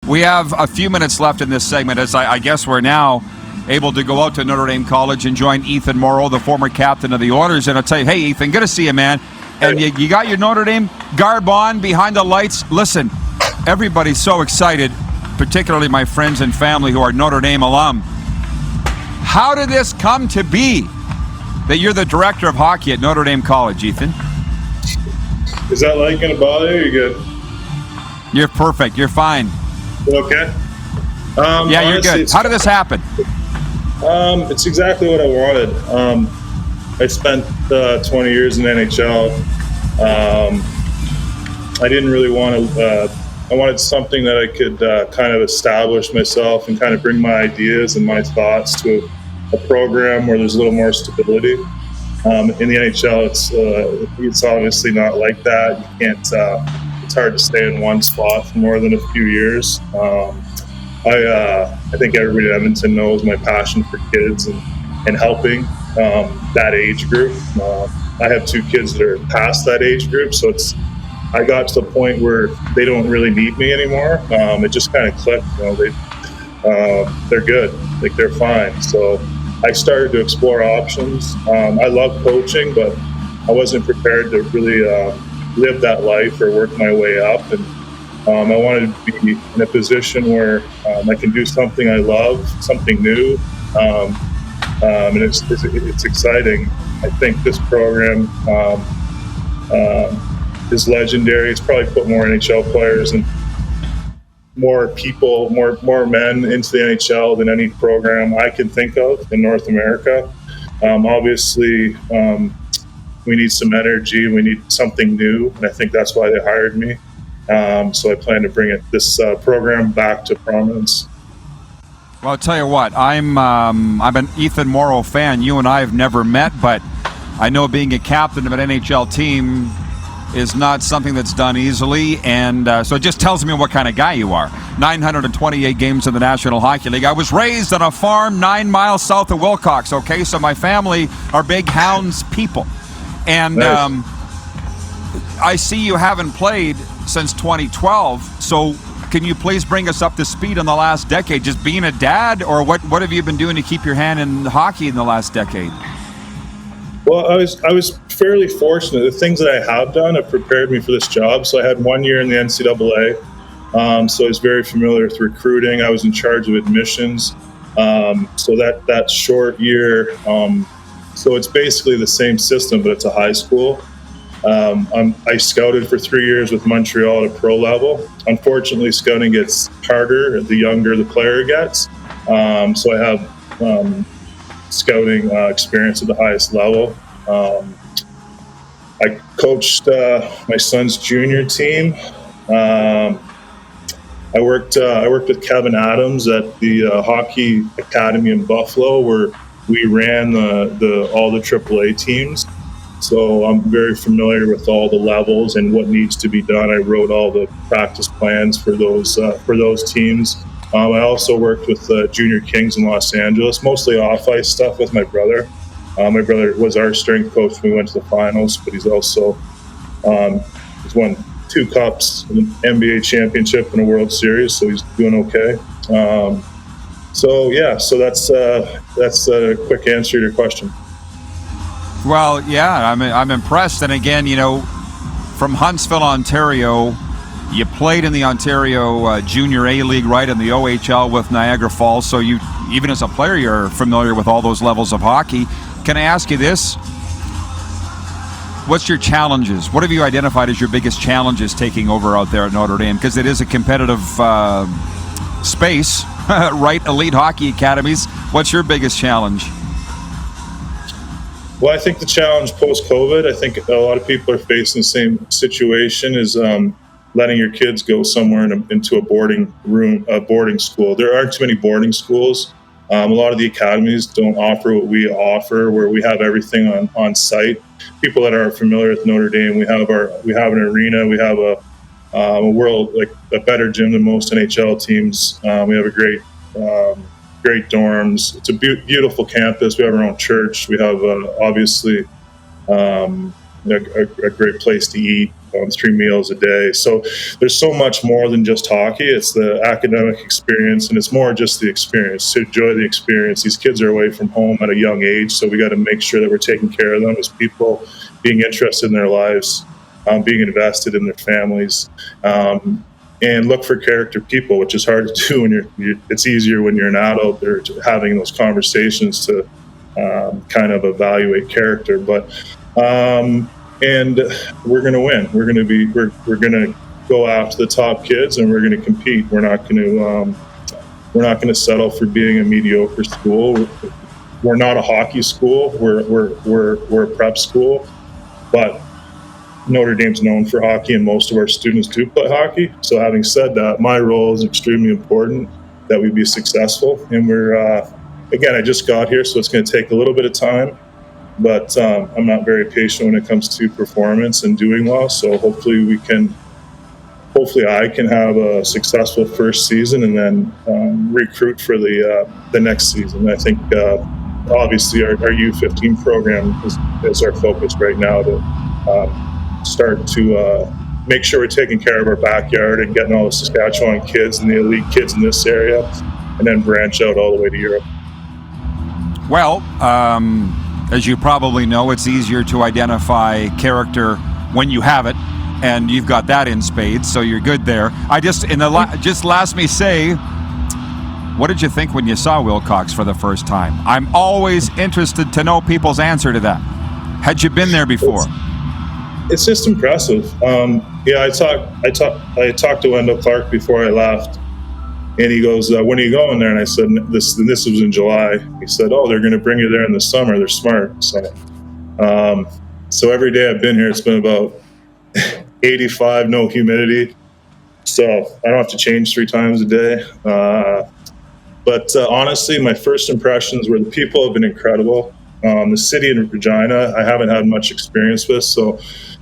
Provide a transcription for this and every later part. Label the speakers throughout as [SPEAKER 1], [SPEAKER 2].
[SPEAKER 1] We have a few minutes left in this segment, as I guess we're now able to go out to Notre Dame College and join Ethan Moreau, the former captain of the Oilers. And I'll tell you, hey, Ethan, good to see you, man. And you got your Notre Dame garb on behind the lights. Listen, everybody's so excited, particularly my friends and family who are Notre Dame alum. How did this come to be that you're the director of hockey at Notre Dame College, Ethan?
[SPEAKER 2] Is that light going to bother you? You're good?
[SPEAKER 1] You're perfect. You're fine.
[SPEAKER 2] Okay.
[SPEAKER 1] Yeah, you're good. How did this happen?
[SPEAKER 2] It's exactly what I wanted. I spent 20 years in the NHL. I didn't really want to. I wanted something that I could kind of establish myself and kind of bring my ideas and my thoughts to a program where there's a little more stability. In the NHL, it's obviously not like that. You can't. It's hard to stay in one spot for more than a few years. I think everybody in Edmonton knows my passion for kids and helping that age group. I have 2 kids that are past that age group, so I got to the point where they don't really need me anymore. It just kind of clicked. They're good, like they're fine. So I started to explore options. I love coaching, but I wasn't prepared to really live that life or work my way up. And I wanted to be in a position where I can do something I love, something new, and it's exciting. I think this program is legendary. It's probably put more NHL players and more people, more men into the NHL than any program I can think of in North America. Obviously, we need some energy. We need something new, and I think that's why they hired me. So I plan to bring this program back to prominence.
[SPEAKER 1] Well, I'll tell you what, I'm an Ethan Moreau fan. You and I have never met, but I know being a captain of an NHL team is not something that's done easily, and so it just tells me what kind of guy you are. 928 games in the National Hockey League. I was raised on a farm 9 miles south of Wilcox, okay? So my family are big Hounds people. And
[SPEAKER 2] nice.
[SPEAKER 1] I see you haven't played since 2012, so can you please bring us up to speed on the last decade? Just being a dad, or what have you been doing to keep your hand in hockey in the last decade?
[SPEAKER 2] Well, I was fairly fortunate. The things that I have done have prepared me for this job. So I had 1 year in the NCAA, so I was very familiar with recruiting. I was in charge of admissions. So that short year, so it's basically the same system, but it's a high school. I scouted for 3 years with Montreal at a pro level. Unfortunately, scouting gets harder the younger the player gets. So I have scouting experience at the highest level. I coached my son's junior team. I worked with Kevin Adams at the Hockey Academy in Buffalo, where we ran all the AAA teams. So I'm very familiar with all the levels and what needs to be done. I wrote all the practice plans for those teams. I also worked with Junior Kings in Los Angeles, mostly off-ice stuff with my brother. My brother was our strength coach when we went to the finals, but he's also he's won 2 cups, an NBA championship, and a World Series, so he's doing okay. So that's a quick answer to your question.
[SPEAKER 1] Well, yeah, I'm impressed. And again, from Huntsville, Ontario, you played in the Ontario Junior A League, right, in the OHL with Niagara Falls. So you, even as a player, you're familiar with all those levels of hockey. Can I ask you this? What's your challenges? What have you identified as your biggest challenges taking over out there at Notre Dame? Because it is a competitive space, right? Elite hockey academies. What's your biggest challenge?
[SPEAKER 2] Well, I think the challenge post-COVID, I think a lot of people are facing the same situation, is letting your kids go somewhere into a boarding school. There aren't too many boarding schools. A lot of the academies don't offer what we offer, where we have everything on site. People that are familiar with Notre Dame, we have an arena, we have a world, like a better gym than most NHL teams. We have a great dorms. It's a beautiful campus. We have our own church. We have obviously a great place to eat, 3 meals a day. So there's so much more than just hockey. It's the academic experience, and it's more just the experience, to enjoy the experience. These kids are away from home at a young age, so we got to make sure that we're taking care of them as people, being interested in their lives, being invested in their families, and look for character people, which is hard to do when it's easier when you're an adult. They're having those conversations to kind of evaluate character, but and we're going to win. We're going to go after the top kids, and we're going to compete. We're not going to settle for being a mediocre school. We're not a hockey school. We're a prep school, but Notre Dame's known for hockey, and most of our students do play hockey. So having said that, my role is extremely important that we be successful. And again, I just got here, so it's going to take a little bit of time, but I'm not very patient when it comes to performance and doing well. So hopefully I can have a successful first season and then recruit for the next season. I think obviously our U15 program is our focus right now to start to make sure we're taking care of our backyard and getting all the Saskatchewan kids and the elite kids in this area, and then branch out all the way to Europe.
[SPEAKER 1] Well, as you probably know, it's easier to identify character when you have it, and you've got that in spades, so you're good there. Just last me say, what did you think when you saw Wilcox for the first time? I'm always interested to know people's answer to that. Had you been there before?
[SPEAKER 2] It's just impressive. I talked to Wendell Clark before I left, and he goes, "When are you going there?" And I said, "This was in July." He said, "Oh, they're going to bring you there in the summer. They're smart." So every day I've been here, it's been about 85, no humidity, so I don't have to change 3 times a day. But honestly, my first impressions were the people have been incredible. The city in Regina, I haven't had much experience with, so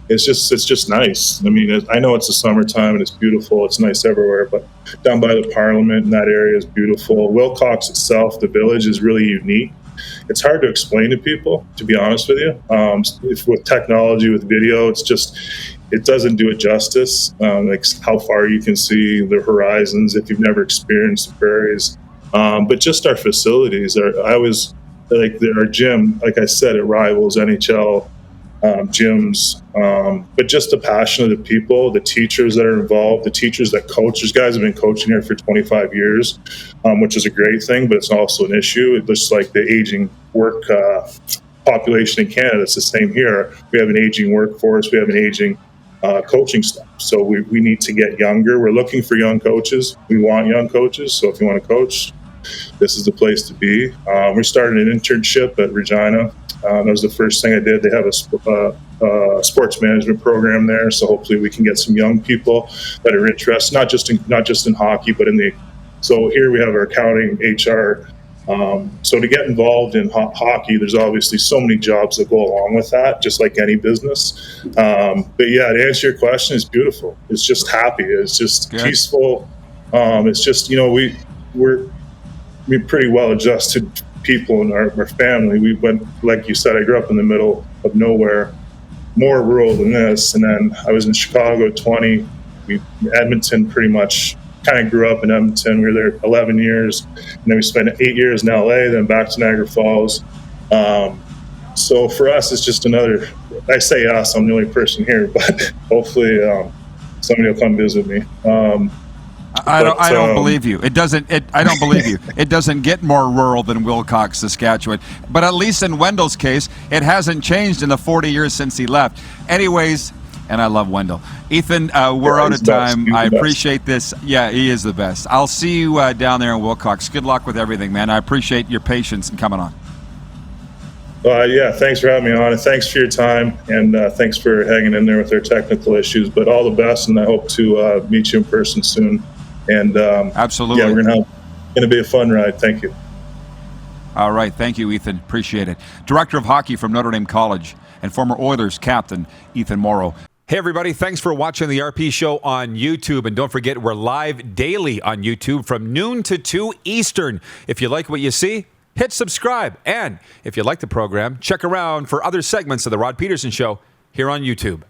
[SPEAKER 2] it's just nice. I mean, I know it's the summertime and it's beautiful. It's nice everywhere, but down by the Parliament in that area is beautiful. Wilcox itself, the village, is really unique. It's hard to explain to people, to be honest with you. With technology, with video, it doesn't do it justice. Like how far you can see the horizons if you've never experienced the prairies. But just our facilities our gym, like I said, it rivals NHL gyms, but just the passion of the people, the teachers that are involved, the teachers that coach. These guys have been coaching here for 25 years, which is a great thing, but it's also an issue. It's just like the aging work population in Canada. It's the same here. We have an aging workforce. We have an aging coaching staff. So we need to get younger. We're looking for young coaches. We want young coaches. So if you want to coach, this is the place to be. We started an internship at Regina. That was the first thing I did. They have a sports management program there, so hopefully we can get some young people that are interested, not just in hockey, but so here we have our accounting, HR. So to get involved in hockey, there's obviously so many jobs that go along with that, just like any business. But yeah, to answer your question, it's beautiful. It's just happy. It's just peaceful. It's just, we're pretty well adjusted people in our family. We went, like you said, I grew up in the middle of nowhere, more rural than this. And then I was in Chicago at 20. Edmonton pretty much kind of grew up in Edmonton. We were there 11 years. And then we spent 8 years in LA, then back to Niagara Falls. So for us, it's just I say us, I'm the only person here, but hopefully somebody will come visit me.
[SPEAKER 1] I don't believe you. I don't believe you. It doesn't get more rural than Wilcox, Saskatchewan. But at least in Wendell's case, it hasn't changed in the 40 years since he left. Anyways, and I love Wendell. Ethan, we're out of time. I appreciate this. Yeah, he is the best. I'll see you down there in Wilcox. Good luck with everything, man. I appreciate your patience in coming on.
[SPEAKER 2] Yeah, thanks for having me on, and thanks for your time, and thanks for hanging in there with our technical issues. But all the best, and I hope to meet you in person soon. And
[SPEAKER 1] absolutely,
[SPEAKER 2] yeah, we're going to be a fun ride. Thank you.
[SPEAKER 1] All right, thank you, Ethan. Appreciate it. Director of Hockey from Notre Dame College and former Oilers captain Ethan Moreau. Hey, everybody, thanks for watching the RP Show on YouTube. And don't forget, we're live daily on YouTube from noon to 2 Eastern. If you like what you see, hit subscribe. And if you like the program, check around for other segments of The Rod Pedersen Show
[SPEAKER 3] here on YouTube.